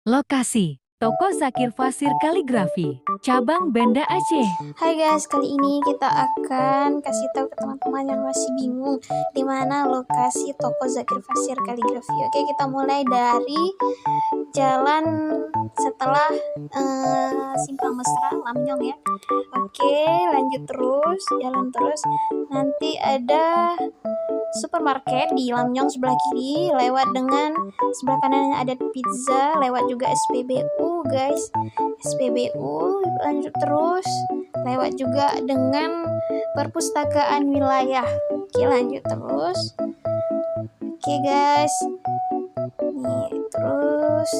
Lokasi, Toko Zakir Fasir Kaligrafi, Cabang Banda Aceh. Hai guys, kali ini kita akan kasih tahu ke teman-teman yang masih bingung di mana lokasi toko Zakir Fasir Kaligrafi. Oke, kita mulai dari jalan setelah Simpang Mesra, Lamnyong ya. Oke, lanjut terus, jalan terus. Nanti ada supermarket di Lamnyong sebelah kiri, lewat dengan sebelah kanan ada pizza, lewat juga SPBU guys, SPBU, lanjut terus lewat juga dengan perpustakaan wilayah. Oke, lanjut terus. Oke guys, nih terus